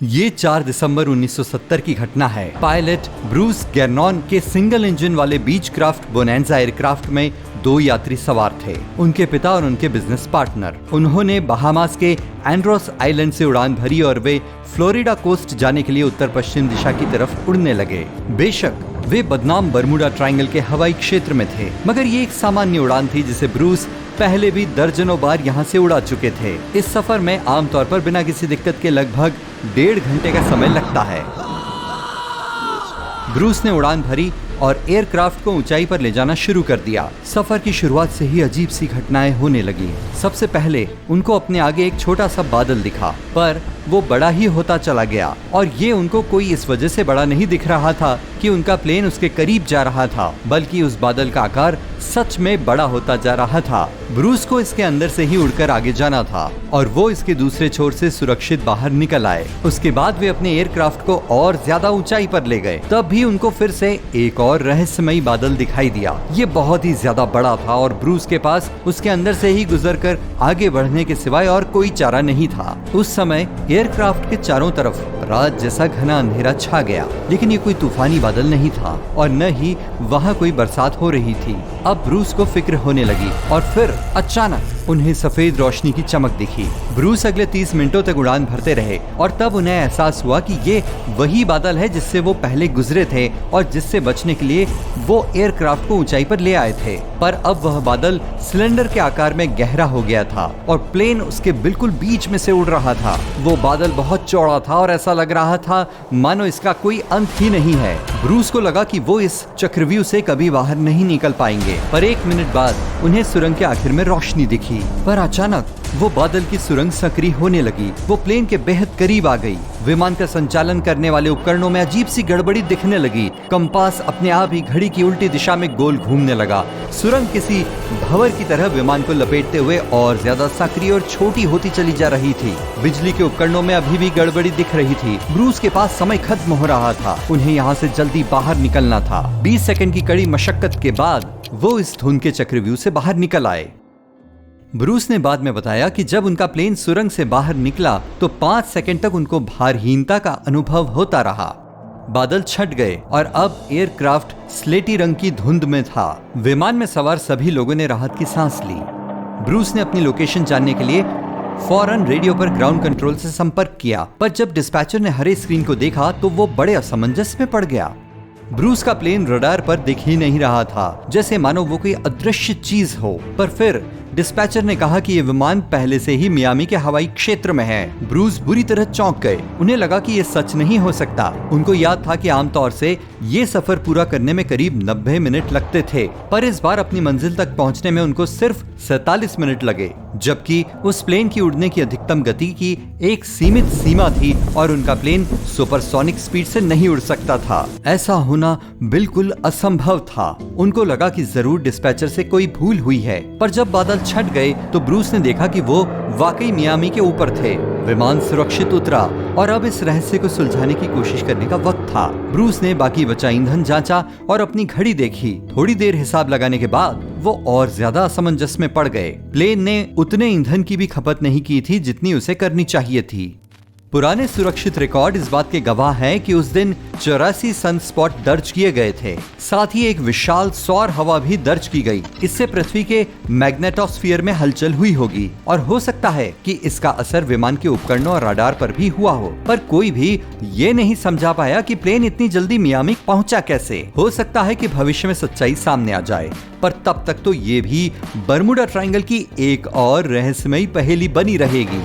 ये 4 दिसंबर 1970 की घटना है। पायलट ब्रूस गैर्नॉन के सिंगल इंजन वाले बीच क्राफ्ट बोनेंजा एयरक्राफ्ट में 2 यात्री सवार थे, उनके पिता और उनके बिजनेस पार्टनर। उन्होंने बहामास के एंड्रोस आइलैंड से उड़ान भरी और वे फ्लोरिडा कोस्ट जाने के लिए उत्तर पश्चिम दिशा की तरफ उड़ने लगे। बेशक वे बदनाम बर्मुडा ट्रायंगल के हवाई क्षेत्र में थे, मगर ये एक सामान्य उड़ान थी जिसे ब्रूस पहले भी दर्जनों बार यहाँ से उड़ा चुके थे। इस सफर में आमतौर पर बिना किसी दिक्कत के लगभग 1.5 घंटे का समय लगता है। ब्रूस ने उड़ान भरी और एयरक्राफ्ट को ऊंचाई पर ले जाना शुरू कर दिया। सफर की शुरुआत से ही अजीब सी घटनाएं होने लगी। सबसे पहले उनको अपने आगे एक छोटा सा बादल दिखा, पर वो बड़ा ही होता चला गया और ये उनको कोई इस वजह से बड़ा नहीं दिख रहा था कि उनका प्लेन उसके करीब जा रहा था, बल्कि उस बादल का आकार सच में बड़ा होता जा रहा था। ब्रूस को इसके अंदर से ही उड़कर आगे जाना था और वो इसके दूसरे छोर से सुरक्षित बाहर निकल आए। उसके बाद वे अपने एयरक्राफ्ट को और ज्यादा ऊंचाई पर ले गए। तब भी उनको फिर से एक और रहस्यमयी बादल दिखाई दिया। ये बहुत ही ज्यादा बड़ा था और ब्रूस के पास उसके अंदर से ही गुजरकर आगे बढ़ने के सिवाय और कोई चारा नहीं था। उस समय एयरक्राफ्ट के चारों तरफ रात जैसा घना अंधेरा छा गया, लेकिन ये कोई तूफानी बादल नहीं था और न ही वहाँ कोई बरसात हो रही थी। अब ब्रूस को फिक्र होने लगी और फिर अचानक उन्हें सफेद रोशनी की चमक दिखी। ब्रूस अगले 30 मिनटों तक उड़ान भरते रहे और तब उन्हें एहसास हुआ कि ये वही बादल है जिससे वो पहले गुजरे थे और जिससे बचने के लिए वो एयरक्राफ्ट को ऊंचाई पर ले आए थे। पर अब वह बादल सिलेंडर के आकार में गहरा हो गया था और प्लेन उसके बिल्कुल बीच में से उड़ रहा था। वो बादल बहुत चौड़ा था और ऐसा लग रहा था मानो इसका कोई अंत ही नहीं है। ब्रूस को लगा कि वो इस चक्रव्यूह से कभी बाहर नहीं निकल पाएंगे। पर 1 मिनट बाद उन्हें सुरंग के आखिर में रोशनी दिखी, पर अचानक वो बादल की सुरंग सक्रिय होने लगी। वो प्लेन के बेहद करीब आ गई। विमान का संचालन करने वाले उपकरणों में अजीब सी गड़बड़ी दिखने लगी। कंपास अपने आप ही घड़ी की उल्टी दिशा में गोल घूमने लगा। सुरंग किसी भंवर की तरह विमान को लपेटते हुए और ज्यादा सक्रिय और छोटी होती चली जा रही थी। बिजली के उपकरणों में अभी भी गड़बड़ी दिख रही थी। ब्रूस के पास समय खत्म हो रहा था। उन्हें यहाँ से जल्दी बाहर निकलना था। 20 सेकंड की कड़ी मशक्कत के बाद वो इस धुंध के चक्रव्यूह से बाहर निकल आए। ब्रूस ने बाद में बताया कि जब उनका प्लेन सुरंग से बाहर निकला तो 5 सेकंड तक उनको भारहीनता का अनुभव होता रहा। बादल छट गए और अब एयरक्राफ्ट स्लेटी रंग की धुंध में था। विमान में सवार सभी लोगों ने राहत की सांस ली। ब्रूस ने अपनी लोकेशन जानने के लिए फौरन रेडियो पर ग्राउंड कंट्रोल से संपर्क किया, पर जब डिस्पैचर ने हरे स्क्रीन को देखा तो वो बड़े असमंजस में पड़ गया। ब्रूस का प्लेन रडार पर दिख ही नहीं रहा था, जैसे मानो वो कोई अदृश्य चीज हो। पर फिर डिस्पैचर ने कहा कि ये विमान पहले से ही मियामी के हवाई क्षेत्र में है। ब्रूस बुरी तरह चौंक गए। उन्हें लगा कि ये सच नहीं हो सकता। उनको याद था कि आमतौर से ये सफर पूरा करने में करीब 90 मिनट लगते थे, पर इस बार अपनी मंजिल तक पहुंचने में उनको सिर्फ 47 मिनट लगे, जबकि उस प्लेन की उड़ने की अधिकतम गति की एक सीमित सीमा थी और उनका प्लेन सुपरसोनिक स्पीड से नहीं उड़ सकता था। ऐसा होना बिल्कुल असंभव था। उनको लगा कि जरूर डिस्पैचर से कोई भूल हुई है, पर जब बादल छट गए तो ब्रूस ने देखा कि वो वाकई मियामी के ऊपर थे। विमान सुरक्षित उतरा और अब इस रहस्य को सुलझाने की कोशिश करने का वक्त था। ब्रूस ने बाकी बचा ईंधन जांचा और अपनी घड़ी देखी। थोड़ी देर हिसाब लगाने के बाद वो और ज्यादा असमंजस में पड़ गए। प्लेन ने उतने ईंधन की भी खपत नहीं की थी जितनी उसे करनी चाहिए थी। पुराने सुरक्षित रिकॉर्ड इस बात के गवाह हैं कि उस दिन 84 सनस्पॉट दर्ज किए गए थे। साथ ही एक विशाल सौर हवा भी दर्ज की गई। इससे पृथ्वी के मैग्नेटोस्फीयर में हलचल हुई होगी और हो सकता है कि इसका असर विमान के उपकरणों और रडार पर भी हुआ हो। पर कोई भी ये नहीं समझा पाया कि प्लेन इतनी जल्दी मियामी पहुंचा कैसे। हो सकता है कि भविष्य में सच्चाई सामने आ जाए, पर तब तक तो ये भी बर्मुडा ट्रायंगल की एक और रहस्यमयी पहेली बनी रहेगी।